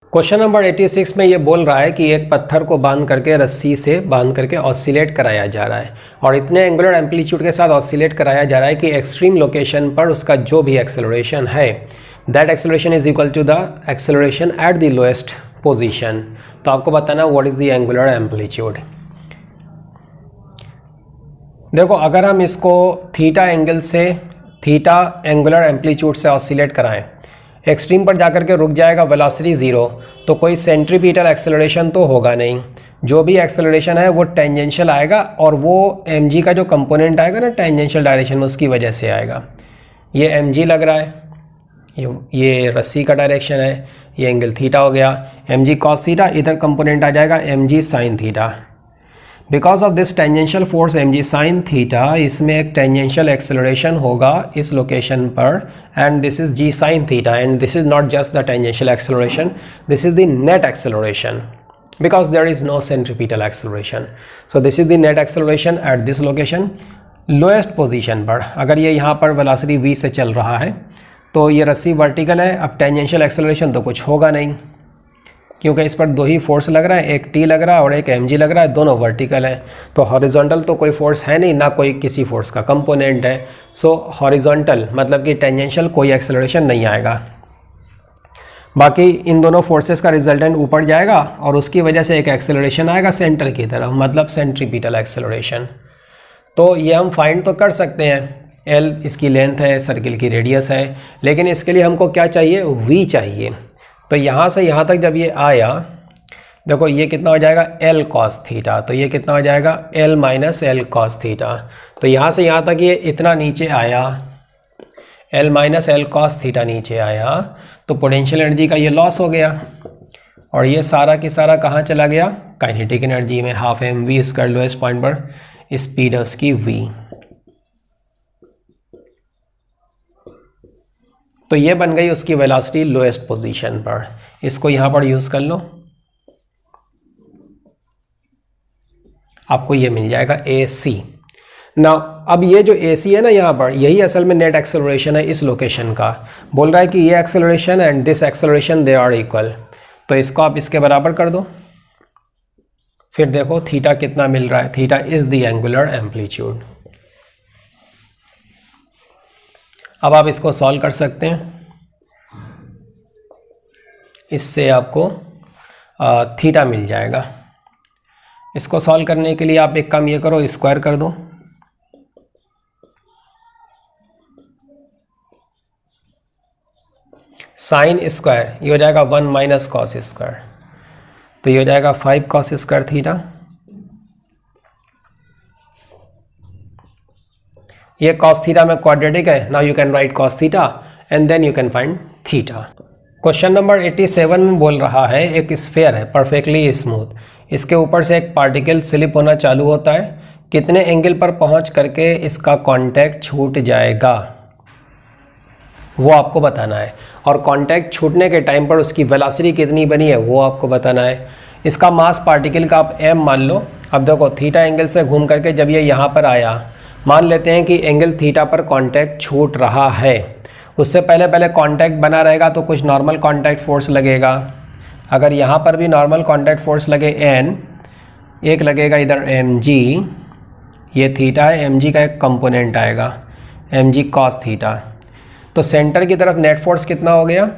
Question number 86 में ये बोल रहा है कि एक पत्थर को बांध करके रस्सी से बांध करके ऑसिलेट कराया जा रहा है और इतने एंगुलर एम्पलीट्यूड के साथ ऑसिलेट कराया जा रहा है कि एक्सट्रीम लोकेशन पर उसका जो भी एक्सेलरेशन है that acceleration is equal to the acceleration at the lowest position. तो आपको बताना what is the angular amplitude. देखो अगर हम इसको थीटा एंगल से थीटा एंगुलर एम्पलीट्यूड से ऑसिलेट कराएं, एक्सट्रीम पर जाकर के रुक जाएगा, वेलोसिटी ज़ीरो, तो कोई सेंट्रीपिटल एक्सेलरेशन तो होगा नहीं। जो भी एक्सेलरेशन है वो टेंजेंशियल आएगा और वो mg का जो कंपोनेंट आएगा ना टेंजेंशियल डायरेक्शन में उसकी वजह से आएगा। ये mg लग रहा है, ये रस्सी का डायरेक्शन है, ये एंगल थीटा हो गया, mg cos थीटा, इधर कंपोनेंट आ जाएगा mg sin theta. Because of this tangential force mg sin theta, इसमें एक टेंजेंशियल एक्सेलरेशन होगा इस लोकेशन पर and this is g sin theta and this is not just the tangential acceleration, this is the net acceleration because there is no centripetal acceleration. So this is the net acceleration at this location, lowest position पर। अगर ये यहाँ पर velocity v से चल रहा है तो ये रस्सी वर्टिकल है, अब टेंजेंशियल एक्सेलरेशन तो कुछ होगा नहीं क्योंकि इस पर दो ही फोर्स लग रहा है, एक t लग रहा है और एक mg लग रहा है, दोनों वर्टिकल है। तो हॉरिजॉन्टल तो कोई फोर्स है नहीं, ना कोई किसी फोर्स का कंपोनेंट है। सो हॉरिजॉन्टल मतलब कि टेंजेंशियल कोई एक्सेलरेशन नहीं आएगा। बाकी इन दोनों फोर्सेस का रिजल्टेंट ऊपर जाएगा और उसकी वजह से एक एक्सेलरेशन आएगा सेंटर की तरफ, मतलब सेंट्रीपिटल एक्सेलरेशन। तो ये हम फाइंड तो कर सकते हैं, L इसकी लेंथ है, सर्किल की रेडियस है, लेकिन इसके लिए हमको क्या चाहिए, V चाहिए। तो यहाँ से यहाँ तक जब ये आया, देखो ये कितना हो जाएगा L cos थीटा, तो ये कितना हो जाएगा L minus L cos theta. तो यहाँ से यहाँ तक ये इतना नीचे आया, L minus L cos theta नीचे आया, तो पोटेंशियल एनर्जी का ये लॉस हो गया और ये सारा की सारा कहाँ चला गया, काइनेटिक एनर्जी में। Half M we square lowest point पर स्पीड है उसकी v। तो ये बन गई उसकी वेलोसिटी लोएस्ट पोजीशन पर। इसको यहाँ पर यूज़ कर लो, आपको ये मिल जाएगा AC। ना अब ये जो AC है ना यहाँ पर, यही असल में नेट एक्सेलरेशन है इस लोकेशन का। बोल रहा है कि ये acceleration and this acceleration they are equal, तो इसको आप इसके बराबर कर दो। फिर देखो थीटा कितना मिल रहा है, theta is the angular amplitude. अब आप इसको सॉल्व कर सकते हैं, इससे आपको थीटा मिल जाएगा। इसको सॉल्व करने के लिए आप एक काम ये करो, स्क्वायर कर दो। साइन स्क्वायर ये हो जाएगा 1 माइनस कॉस स्क्वायर, तो ये हो जाएगा 5 कॉस स्क्वायर थीटा। ये कॉस थीटा में क्वाड्रेटिक है, now you can write cos theta and then you can find theta. Question number 87 में बोल रहा है एक स्फीयर है परफेक्टली स्मूथ, इसके ऊपर से एक पार्टिकल स्लिप होना चालू होता है, कितने एंगल पर पहुंच करके इसका कांटेक्ट छूट जाएगा वो आपको बताना है, और कांटेक्ट छूटने के टाइम पर उसकी वेलोसिटी कितनी बनी है वो आपको बताना है। इसका मास पार्टिकल का आप m मान लो। अब देखो थीटा एंगल से घूम करके जब ये यहाँ पर आया, मान लेते हैं कि एंगल थीटा पर कांटेक्ट छूट रहा है, उससे पहले पहले कांटेक्ट बना रहेगा तो कुछ नॉर्मल कांटेक्ट फोर्स लगेगा। अगर यहाँ पर भी नॉर्मल कांटेक्ट फोर्स लगे n, एक लगेगा इधर mg, ये थीटा है, mg का एक कंपोनेंट आएगा mg cos थीटा, तो सेंटर की तरफ नेट फोर्स कितना हो गया,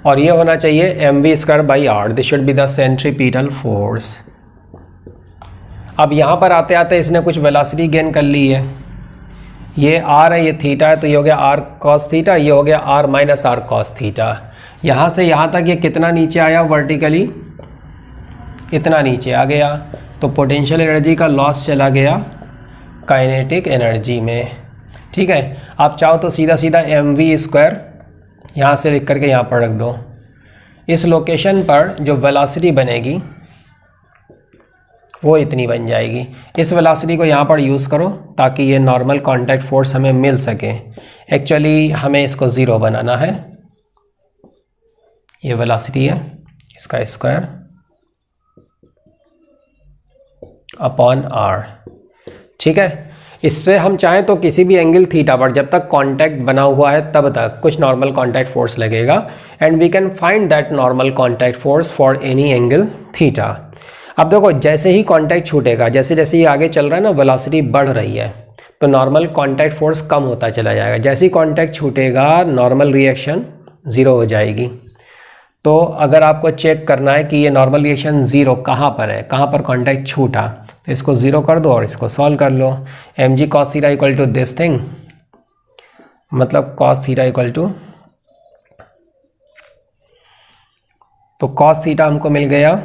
और ये होना चाहिए mv square by R, this should be the centripetal force. अब यहाँ पर आते आते इसने कुछ वेलोसिटी गेन कर ली है, ये r है, ये थीटा है, तो ये हो गया r cos थीटा, ये हो गया r minus r cos theta. यहाँ से यहाँ तक ये कितना नीचे आया वर्टिकली, इतना नीचे आ गया, तो पोटेंशियल एनर्जी का लॉस चला गया काइनेटिक एनर्जी में। ठीक है, आप चाहो तो सीधा सीधा mv स्क्वायर यहाँ से लिख करके यहाँ पर रख दो। इस लोकेशन पर जो वेलोसिटी बनेगी वो इतनी बन जाएगी। इस वेलोसिटी को यहाँ पर यूज़ करो ताकि ये नॉर्मल कांटेक्ट फोर्स हमें मिल सके। एक्चुअली हमें इसको ज़ीरो बनाना है, ये वेलोसिटी है, इसका स्क्वायर अपॉन r। ठीक है, इससे हम चाहें तो किसी भी एंगल थीटा पर जब तक कांटेक्ट बना हुआ है तब तक कुछ नॉर्मल कांटेक्ट फोर्स लगेगा, and we can find that normal contact force for any angle theta. अब देखो जैसे ही कांटेक्ट छूटेगा, जैसे जैसे ये आगे चल रहा है ना, वेलोसिटी बढ़ रही है, तो नॉर्मल कांटेक्ट फोर्स कम होता चला जाएगा। जैसे ही कांटेक्ट छूटेगा नॉर्मल रिएक्शन ज़ीरो हो जाएगी। तो अगर आपको चेक करना है कि ये नॉर्मल रिएक्शन ज़ीरो कहाँ पर है, कहाँ पर कांटेक्ट छूटा, तो इसको ज़ीरो कर दो और इसको सॉल्व कर लो। mg cos theta equal to this thing, मतलब cos थीटा इक्वल टू, तो cos थीटा हमको मिल गया,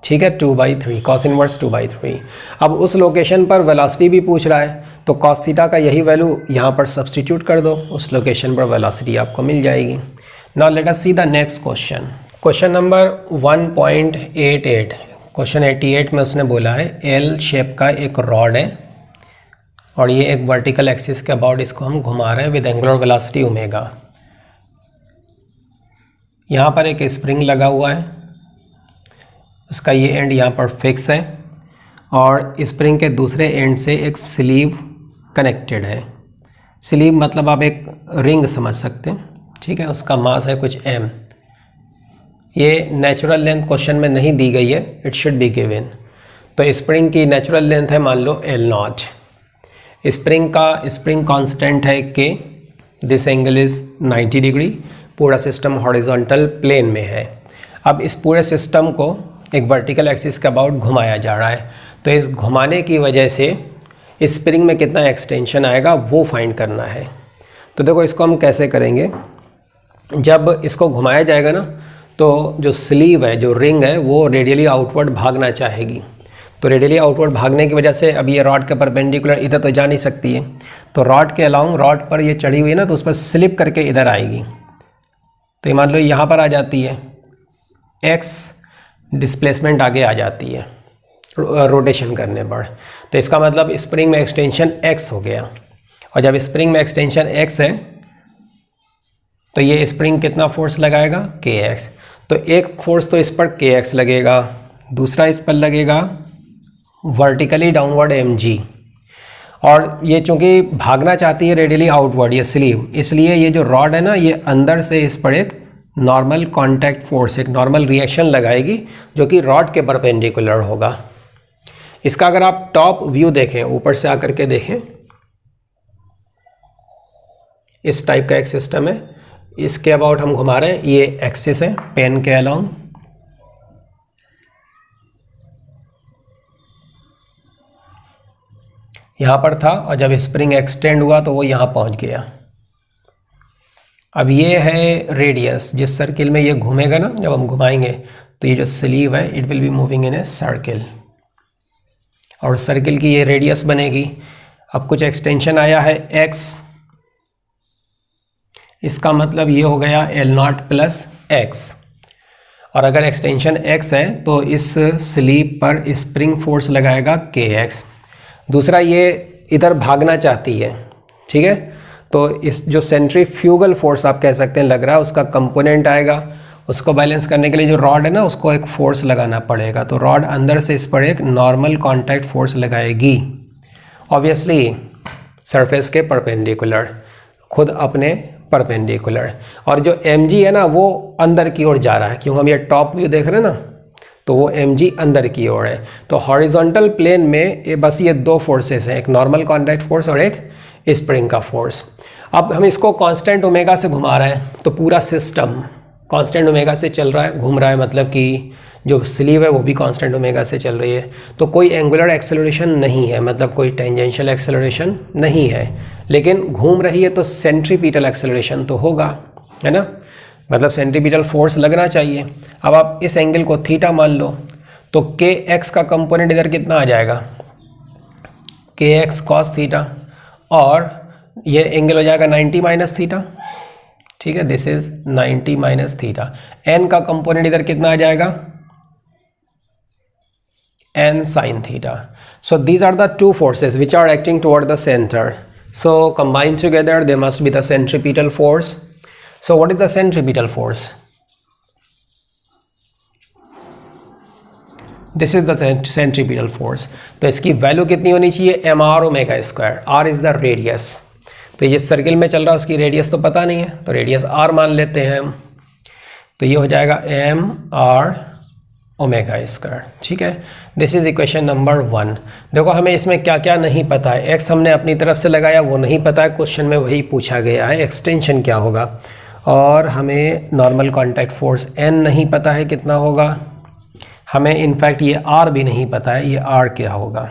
ठीक है, 2/3, cos इनवर्स 2/3। अब उस लोकेशन पर वेलोसिटी भी पूछ रहा है, तो cos थीटा का यही वैल्यू यहाँ पर सब्सटीट्यूट कर दो, उस लोकेशन पर वेलोसिटी आपको मिल जाएगी। Now let us see the next question. Question number 1.88, question 88 में उसने बोला है एल शेप का एक रॉड है और ये एक वर्टिकल एक्सिस के अबाउट इसको हम घुमा रहे हैं विद एंगुलर वेलोसिटी ओमेगा। यहाँ पर एक स्प्रिंग लगा हुआ है, उसका ये एंड यहाँ पर फिक्स है और स्प्रिंग के दूसरे एंड से एक स्लीव कनेक्टेड है। स्लीव मतलब आप एक रिंग समझ सकते हैं, ठीक है, उसका मास है कुछ m। ये नेचुरल लेंथ क्वेश्चन में नहीं दी गई है, इट शुड बी गिवन। तो स्प्रिंग की नेचुरल लेंथ है मान लो L0, स्प्रिंग कांस्टेंट है K, this angle is 90 degree, पूरा सिस्टम हॉरिजॉन्टल प्लेन में है। अब इस पूरे सिस्टम को एक वर्टिकल एक्सिस के अबाउट घुमाया जा रहा है, तो इस घुमाने की वजह से स्प्रिंग में कितना एक्सटेंशन आएगा वो फाइंड करना है। तो देखो इसको हम कैसे करेंगे, जब इसको घुमाया जाएगा ना तो जो स्लीव है, जो रिंग है, वो रेडियली आउटवर्ड भागना चाहेगी। तो रेडियली आउटवर्ड भागने की वजह से अब ये रॉड के परपेंडिकुलर इधर तो जा नहीं सकती है, तो रॉड के अलाउंग रॉड पर ये चढ़ी हुई है ना, तो उस पर स्लिप करके इधर आएगी। तो ये मान लो यहाँ पर आ जाती है, एक्स डिस्प्लेसमेंट आगे आ जाती है रोटेशन करने पर। तो इसका मतलब स्प्रिंग में एक्सटेंशन x हो गया, और जब स्प्रिंग में एक्सटेंशन x है तो ये स्प्रिंग कितना फोर्स लगाएगा, kx। तो एक फोर्स तो इस पर kx लगेगा, दूसरा इस पर लगेगा वर्टिकली डाउनवर्ड mg, और ये चूँकि भागना चाहती है रेडियली आउटवर्ड ये स्लीव, इसलिए ये जो रॉड है ना, ये अंदर से इस पर एक नॉर्मल कांटेक्ट फोर्स, एक नॉर्मल रिएक्शन लगाएगी जो कि रॉड के परपेंडिकुलर होगा। इसका अगर आप टॉप व्यू देखें, ऊपर से आकर के देखें, इस टाइप का एक सिस्टम है, इसके अबाउट हम घुमा रहे हैं, ये एक्सिस है पेन के अलोंग, यहाँ पर था और जब स्प्रिंग एक्सटेंड हुआ तो वो यहाँ पहुँच गया। अब ये है रेडियस, जिस सर्किल में ये घूमेगा ना, जब हम घुमाएंगे तो ये जो स्लीव है it will be moving in a circle, और सर्किल की ये रेडियस बनेगी। अब कुछ एक्सटेंशन आया है x, इसका मतलब ये हो गया L0 प्लस x, और अगर एक्सटेंशन x है तो इस स्लीव पर स्प्रिंग फोर्स लगाएगा kx। दूसरा ये इधर भागना चाहती है, ठीक है, तो इस जो सेंट्रीफ्यूगल फोर्स आप कह सकते हैं लग रहा है, उसका कंपोनेंट आएगा, उसको बैलेंस करने के लिए जो रॉड है ना उसको एक फोर्स लगाना पड़ेगा। तो रॉड अंदर से इस पर एक नॉर्मल कांटेक्ट फोर्स लगाएगी, ऑब्वियसली सरफेस के परपेंडिकुलर, खुद अपने परपेंडिकुलर। और जो mg है ना वो अंदर की ओर जा रहा है, क्योंकि हम ये टॉप व्यू देख रहे हैं ना, तो वो mg अंदर की ओर है। तो हॉरिजॉन्टल प्लेन में बस ये दो फोर्सेस हैं, एक नॉर्मल कांटेक्ट फोर्स और एक स्प्रिंग का फोर्स। अब हम इसको कांस्टेंट ओमेगा से घुमा रहे हैं, तो पूरा सिस्टम कांस्टेंट ओमेगा से चल रहा है, घूम रहा है, मतलब कि जो स्लीव है वो भी कांस्टेंट ओमेगा से चल रही है। तो कोई एंगुलर एक्सेलरेशन नहीं है, मतलब कोई टेंजेंशियल एक्सेलरेशन नहीं है, लेकिन घूम रही है तो सेंट्रीपिटल एक्सेलरेशन तो होगा, है ना, मतलब सेंट्रीपिटल फोर्स लगना चाहिए। अब आप इस एंगल को थीटा मान लो, तो के एक्स का कंपोनेंट इधर कितना आ जाएगा, के एक्स कॉस थीटा, और ये एंगल हो जाएगा 90 माइनस थीटा, ठीक है, this is 90 minus theta. N का कंपोनेंट इधर कितना आ जाएगा, N sine theta. So these are the two forces which are acting toward the center, so combined together they must be the centripetal force. So what is the centripetal force? This is the centripetal force. तो इसकी value कितनी होनी चाहिए, M R omega square, R is the radius. तो ये circle में चल रहा है, उसकी रेडियस तो पता नहीं है, तो रेडियस आर मान लेते हैं हम। तो ये हो जाएगा एम आर ओमेगा स्क्वायर, ठीक है। This is equation number 1। देखो हमें इसमें क्या क्या नहीं पता है, एक्स हमने अपनी तरफ से लगाया वो नहीं पता है, क्वेश्चन में वही पूछा गया है, एक्सटेंशन क्या होगा, और हमें नॉर्मल कॉन्टैक्ट फोर्स एन नहीं पता है कितना होगा, हमें इनफैक्ट ये आर भी नहीं पता है, ये आर क्या होगा,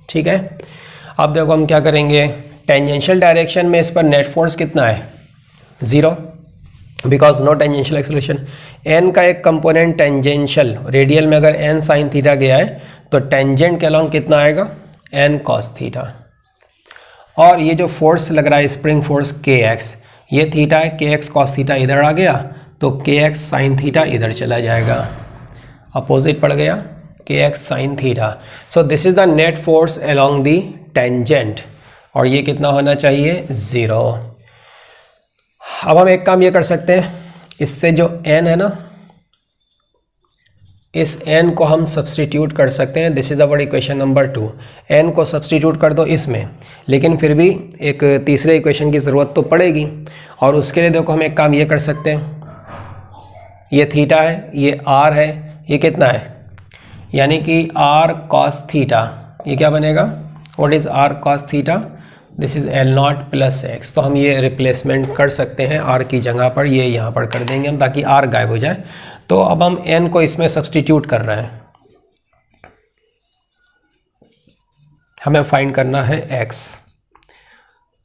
ठीक है। अब देखो हम क्या करेंगे, टेंजेंशियल डायरेक्शन में इस पर नेट फोर्स कितना है, 0, because no tangential acceleration. N का एक कंपोनेंट टेंजेंशियल, रेडियल में अगर एन साइन थीटा गया है तो टेंजेंट के अलॉन्ग कितना आएगा, एन कॉस थीटा। और ये जो फोर्स लग रहा है स्प्रिंग फोर्स के एक्स, ये थीटा है, के एक्स कॉस थीटा इधर आ गया तो के एक्स साइन थीटा इधर चला जाएगा, अपोजिट पड़ गया के x sine theta. So this is the net force along the tangent, और ये कितना होना चाहिए, 0। अब हम एक काम ये कर सकते हैं, इससे जो n है ना, इस n को हम सब्सटीट्यूट कर सकते हैं। This is our equation number 2। n को सब्सटीट्यूट कर दो इसमें, लेकिन फिर भी एक तीसरे इक्वेशन की ज़रूरत तो पड़ेगी, और उसके लिए देखो हम एक काम ये कर सकते हैं, ये थीटा है, ये r है, ये कितना है, यानी कि r cos थीटा, ये क्या बनेगा, what is r cos theta, this is L not plus x. तो हम ये रिप्लेसमेंट कर सकते हैं, आर की जगह पर ये यहाँ पर कर देंगे हम, ताकि आर गायब हो जाए। तो अब हम एन को इसमें सब्सटीट्यूट कर रहे हैं, हमें फाइंड करना है X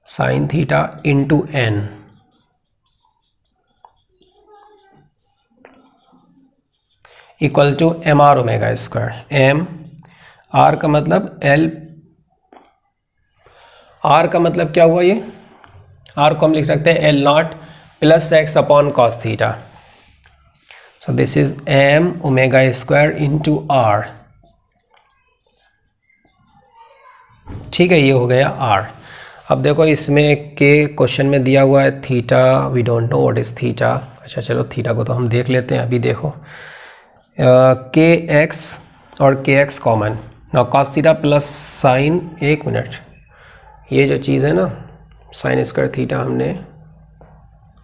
sine theta into N, equal to M R omega square. M R का मतलब एल, आर का मतलब क्या हुआ, ये आर को हम लिख सकते हैं L not plus x upon cos theta. So this is M omega square into R, ठीक है, ये हो गया आर। अब देखो इसमें के क्वेश्चन में दिया हुआ है theta, we don't know what is theta. अच्छा चलो थीटा को तो हम देख लेते हैं, अभी देखो के एक्स और के X common, now cos theta plus sine, एक मिनट, ये जो चीज़ है ना साइन स्क्वायर थीटा, हमने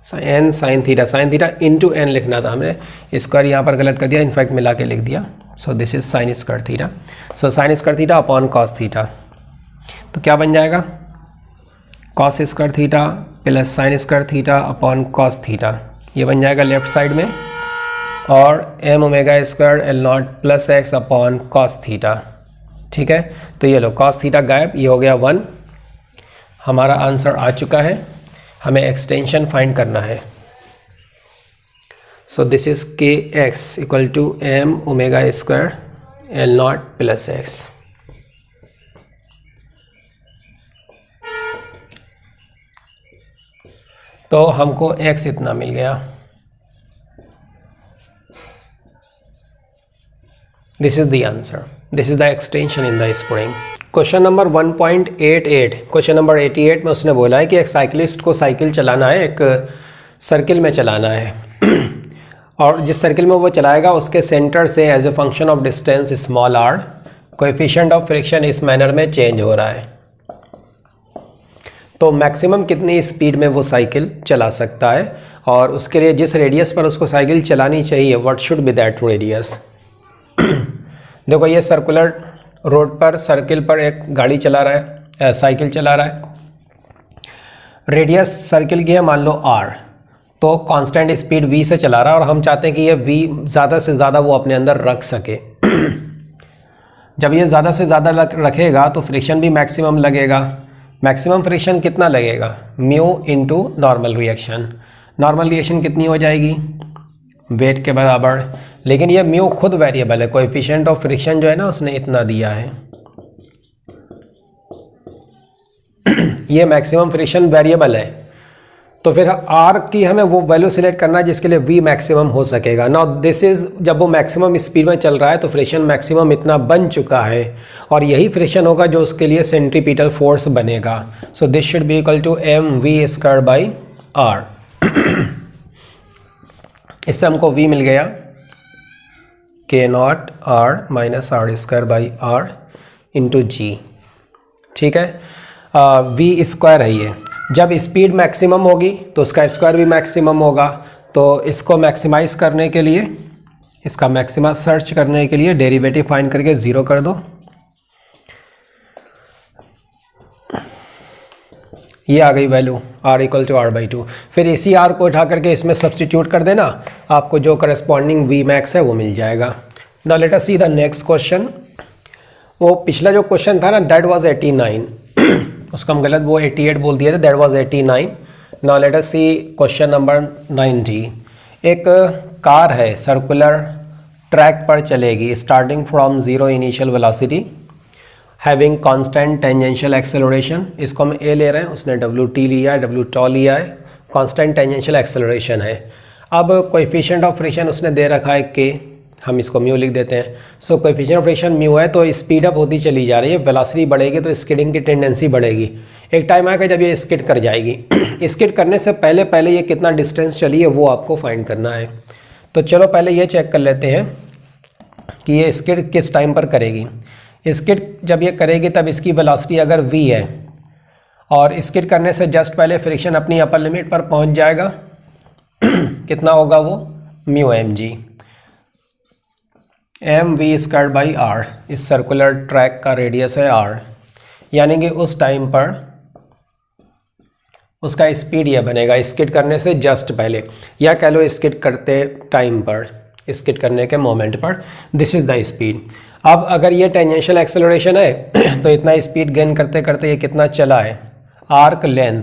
N sine theta into N लिखना था, हमने स्क्वायर यहाँ पर गलत कर दिया, इनफैक्ट मिला के लिख दिया। So this is sine square theta, so sine square theta upon cos theta, तो क्या बन जाएगा, cos square theta plus sine square theta upon cos theta, ये बन जाएगा लेफ्ट साइड में, और M omega square L not plus x upon cos theta, ठीक है। तो ये लो कॉस थीटा गायब, ये हो गया 1, हमारा आंसर आ चुका है। हमें एक्सटेंशन फाइंड करना है। So this is K x equal to M omega square L not plus x. तो हमको x इतना मिल गया। This is the answer, this is the extension in the spring. Question number 1.88, question number 88 में उसने बोला है कि एक साइकिलिस्ट को साइकिल चलाना है, एक सर्किल में चलाना है और जिस सर्किल में वो चलाएगा उसके सेंटर से as a function of distance small r coefficient of friction इस मैनर में चेंज हो रहा है। तो मैक्सिमम कितनी स्पीड में वो साइकिल चला सकता है और उसके लिए जिस रेडियस पर उसको साइकिल चलानी चाहिए, what should be that radius. देखो ये सर्कुलर रोड पर सर्किल पर एक गाड़ी चला रहा है, साइकिल चला रहा है, रेडियस सर्किल की है मान लो r, तो कांस्टेंट स्पीड v से चला रहा है और हम चाहते हैं कि ये v ज़्यादा से ज़्यादा वो अपने अंदर रख सके। जब ये ज़्यादा से ज़्यादा रखेगा तो फ्रिक्शन भी मैक्सिमम लगेगा। मैक्सिमम फ्रिक्शन कितना लगेगा, mu into normal reaction. Normal reaction कितनी हो जाएगी, वेट के बराबर, लेकिन ये म्यू खुद वेरिएबल है, कोएफिशिएंट ऑफ फ्रिक्शन जो है ना उसने इतना दिया है। ये मैक्सिमम फ्रिक्शन वेरिएबल है, तो फिर आर की हमें वो वैल्यू सिलेक्ट करना है जिसके लिए वी मैक्सिमम हो सकेगा। नाउ दिस इज, जब वो मैक्सिमम स्पीड में चल रहा है तो फ्रिक्शन मैक्सिमम इतना बन चुका है और यही फ्रिक्शन होगा जो उसके लिए सेंट्रीपिटल फोर्स बनेगा। So this should be equal to M we square by R. इससे हमको v मिल गया के naught R minus R square by R into G. ठीक है, वी स्क्वायर है ये। जब स्पीड मैक्सिमम होगी तो उसका स्क्वायर भी मैक्सिमम होगा। तो इसको मैक्सिमाइज करने के लिए, इसका मैक्सिमा सर्च करने के लिए डेरिवेटिव फाइंड करके 0 कर दो। ये आ गई value r equal to r by 2। फिर इसी r को उठा करके इसमें सब्सटीट्यूट कर देना, आपको जो करस्पॉन्डिंग v मैक्स है वो मिल जाएगा। Now let us see the next question. वो पिछला जो क्वेश्चन था ना, दैट वाज 89 उसका हम गलत वो 88 बोल दिया था, that was 89। Now let us see question number 90। एक कार है, सर्कुलर ट्रैक पर चलेगी, starting from 0 initial velocity, having constant tangential acceleration. इसको हम ए ले रहे हैं, उसने डब्ल्यू टी लिया है, डब्ल्यू टॉ लिया है, कांस्टेंट टेंजेंशियल एक्सेलरेशन है। अब कोएफिशिएंट ऑफ फ्रिक्शन उसने दे रखा है के, हम इसको म्यू लिख देते हैं। सो कोएफिशिएंट ऑफ फ्रिक्शन म्यू है, तो स्पीड अप होती चली जा रही है, वेलोसिटी बढ़ेगी तो स्किडिंग की टेंडेंसी बढ़ेगी। एक टाइम आएगा जब ये स्किड कर जाएगी। स्किड करने से पहले पहले ये कितना डिस्टेंस चली है वो आपको फाइंड करना है। तो चलो पहले ये चेक कर लेते हैं कि ये स्किड किस टाइम पर करेगी। स्किड जब ये करेगी तब इसकी वेलोसिटी अगर v है और स्किड करने से जस्ट पहले फ्रिक्शन अपनी अपर लिमिट पर पहुंच जाएगा कितना होगा वो, mu M g, m we square by r. इस सर्कुलर ट्रैक का रेडियस है r, यानी कि उस टाइम पर उसका स्पीड यह बनेगा स्किड करने से जस्ट पहले, या कह लो स्किड करते टाइम पर, स्किड करने के मोमेंट पर। This is the speed. अब अगर ये टेंजेंशियल एक्सेलरेशन है तो इतना स्पीड गेन करते करते ये कितना चला है, आर्क लेंथ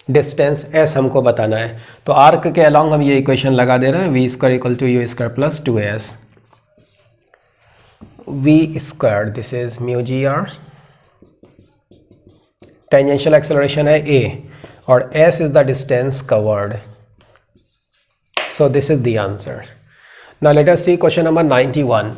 डिस्टेंस एस हमको बताना है। तो आर्क के अलॉन्ग हम ये इक्वेशन लगा दे रहे हैं, v square equal to u square plus 2as, v square this is mu g r, tangential acceleration है a और s is the distance covered. So this is the answer. Now let us see question number 91।